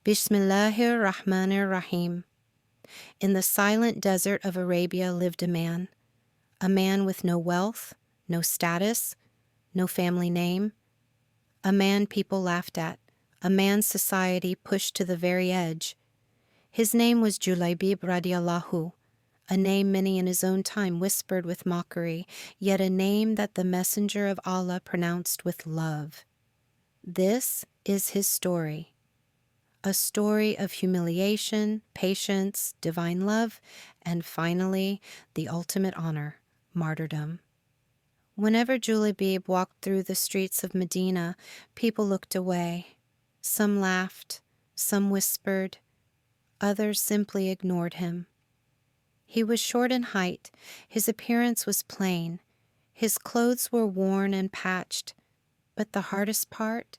Bismillahir, Rahmanir, Rahim. In the silent desert of Arabia lived a man with no wealth, no status, no family name, a man people laughed at, a man society pushed to the very edge. His name was Julaibib radiallahu, a name many in his own time whispered with mockery, yet a name that the Messenger of Allah pronounced with love. This is his story. A story of humiliation, patience, divine love, and finally, the ultimate honor, martyrdom. Whenever Julaibib walked through the streets of Medina, people looked away. Some laughed, some whispered, others simply ignored him. He was short in height, his appearance was plain, his clothes were worn and patched, but the hardest part?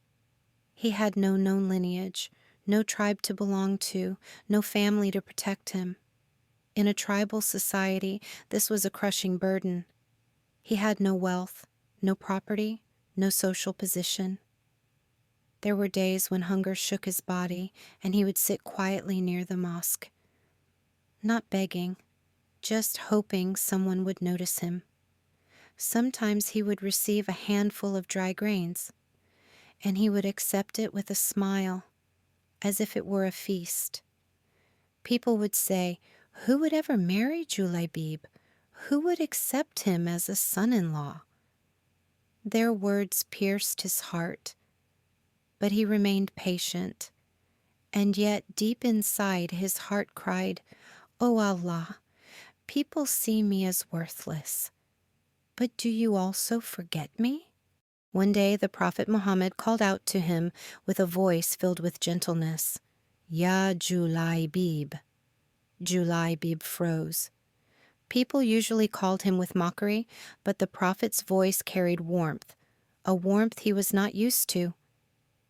He had no known lineage, no tribe to belong to, no family to protect him. In a tribal society, this was a crushing burden. He had no wealth, no property, no social position. There were days when hunger shook his body, and he would sit quietly near the mosque, not begging, just hoping someone would notice him. Sometimes he would receive a handful of dry grains, and he would accept it with a smile, as if it were a feast. People would say, "Who would ever marry Julaibib? Who would accept him as a son-in-law?" Their words pierced his heart, but he remained patient. And yet, deep inside, his heart cried, "O Allah, people see me as worthless, but do you also forget me?" One day the Prophet Muhammad called out to him with a voice filled with gentleness, "Ya Julaibib." Julaibib froze. People usually called him with mockery, but the Prophet's voice carried warmth, a warmth he was not used to.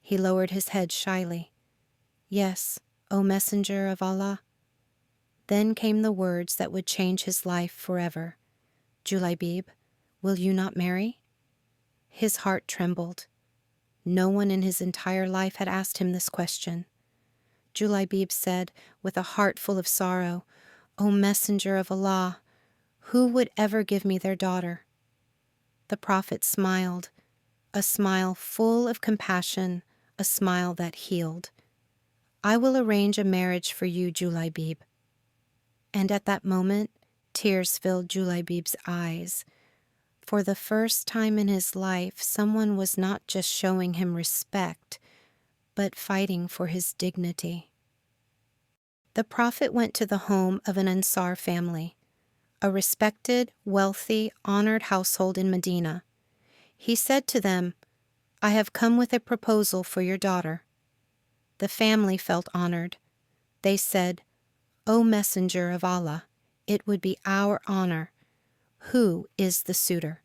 He lowered his head shyly. "Yes, O Messenger of Allah." Then came the words that would change his life forever. "Julaibib, will you not marry?" His heart trembled. No one in his entire life had asked him this question. Julaibib said, with a heart full of sorrow, "O Messenger of Allah, who would ever give me their daughter?" The Prophet smiled, a smile full of compassion, a smile that healed. "I will arrange a marriage for you, Julaibib." And at that moment, tears filled Julaibib's eyes. For the first time in his life, someone was not just showing him respect, but fighting for his dignity. The Prophet went to the home of an Ansar family, a respected, wealthy, honored household in Medina. He said to them, "I have come with a proposal for your daughter." The family felt honored. They said, "O Messenger of Allah, it would be our honor. Who is the suitor?"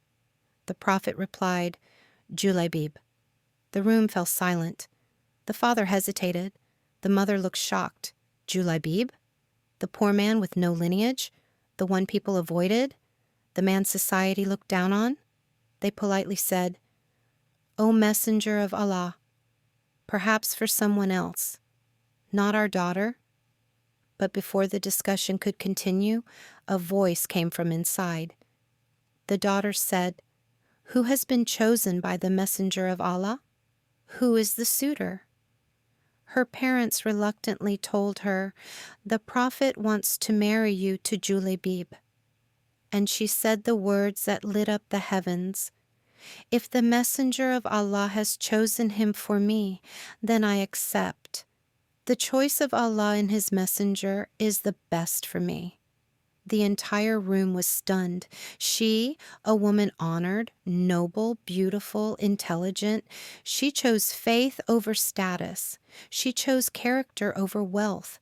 The Prophet replied, "Julaibib." The room fell silent. The father hesitated. The mother looked shocked. Julaibib? The poor man with no lineage? The one people avoided? The man society looked down on? They politely said, "O Messenger of Allah, perhaps for someone else, not our daughter." But before the discussion could continue, a voice came from inside. The daughter said, "Who has been chosen by the Messenger of Allah? Who is the suitor?" Her parents reluctantly told her, "The Prophet wants to marry you to Julaibib." And she said the words that lit up the heavens, "If the Messenger of Allah has chosen him for me, then I accept. The choice of Allah and his messenger is the best for me." The entire room was stunned. She, a woman honored, noble, beautiful, intelligent, she chose faith over status. She chose character over wealth.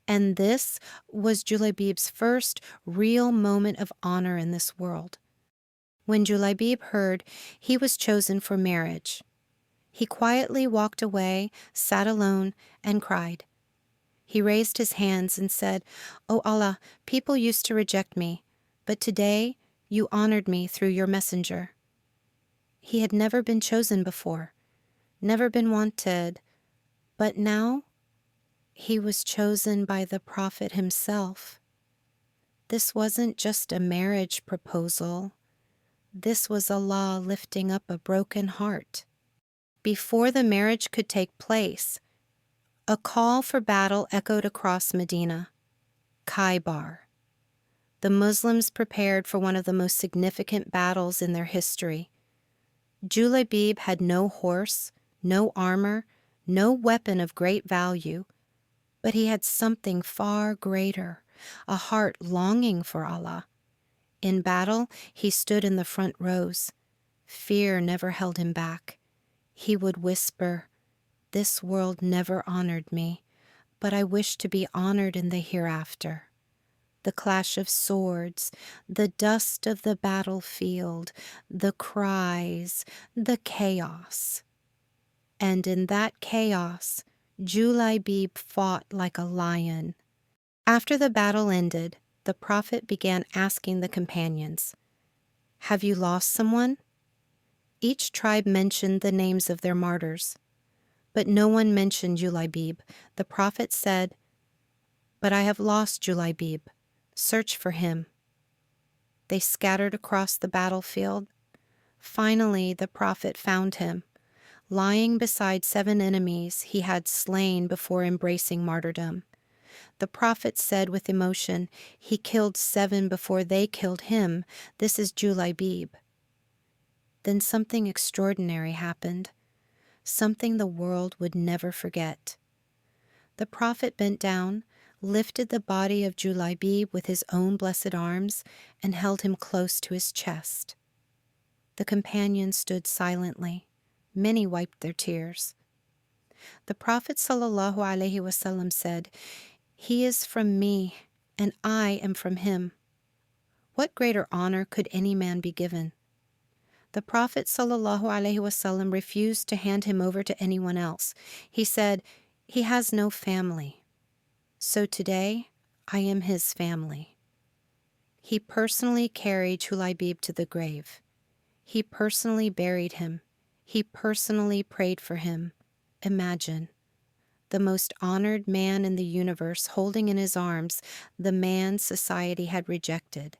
And this was Julaibib's first real moment of honor in this world. When Julaibib heard he was chosen for marriage, he quietly walked away, sat alone, and cried. He raised his hands and said, "O Allah, people used to reject me, but today you honored me through your messenger." He had never been chosen before, never been wanted, but now He was chosen by the Prophet himself. This wasn't just a marriage proposal. This was Allah lifting up a broken heart. Before the marriage could take place, a call for battle echoed across Medina. Khaybar. The Muslims prepared for one of the most significant battles in their history. Julaibib had no horse, no armor, no weapon of great value, but he had something far greater, a heart longing for Allah. In battle, he stood in the front rows. Fear never held him back. He would whisper, "This world never honored me, but I wish to be honored in the hereafter." The clash of swords, the dust of the battlefield, the cries, the chaos. And in that chaos, Julaibib fought like a lion. After the battle ended, the Prophet began asking the companions, "Have you lost someone?" Each tribe mentioned the names of their martyrs, but no one mentioned Julaibib. The Prophet said, "But I have lost Julaibib. Search for him." They scattered across the battlefield. Finally, the Prophet found him, lying beside 7 enemies he had slain before embracing martyrdom. The Prophet said with emotion, "He killed 7 before they killed him. This is Julaibib." Then something extraordinary happened, something the world would never forget. The Prophet bent down, lifted the body of Julaibib with his own blessed arms, and held him close to his chest. The companions stood silently. Many wiped their tears. The Prophet ﷺ said, "He is from me, and I am from him." What greater honor could any man be given? The Prophet ﷺ refused to hand him over to anyone else. He said, "He has no family. So today, I am his family." He personally carried Julaibib to the grave. He personally buried him. He personally prayed for him. Imagine, the most honored man in the universe holding in his arms the man society had rejected.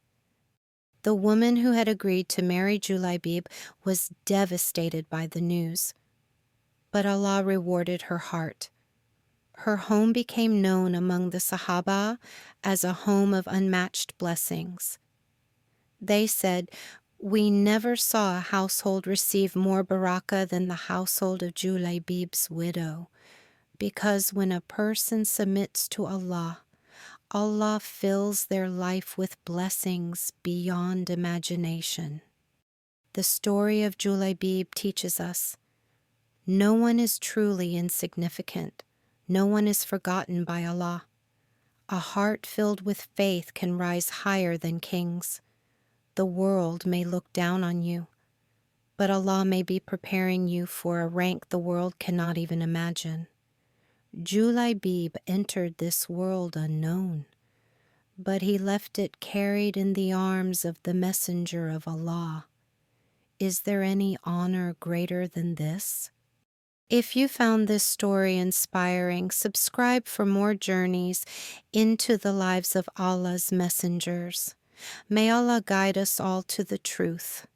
The woman who had agreed to marry Julaibib was devastated by the news. But Allah rewarded her heart. Her home became known among the Sahaba as a home of unmatched blessings. They said, "We never saw a household receive more barakah than the household of Julaibib's widow, because when a person submits to Allah, Allah fills their life with blessings beyond imagination." The story of Julaibib teaches us, no one is truly insignificant. No one is forgotten by Allah. A heart filled with faith can rise higher than kings. The world may look down on you, but Allah may be preparing you for a rank the world cannot even imagine. Julaibib entered this world unknown, but he left it carried in the arms of the Messenger of Allah. Is there any honor greater than this? If you found this story inspiring, subscribe for more journeys into the lives of Allah's messengers. May Allah guide us all to the truth.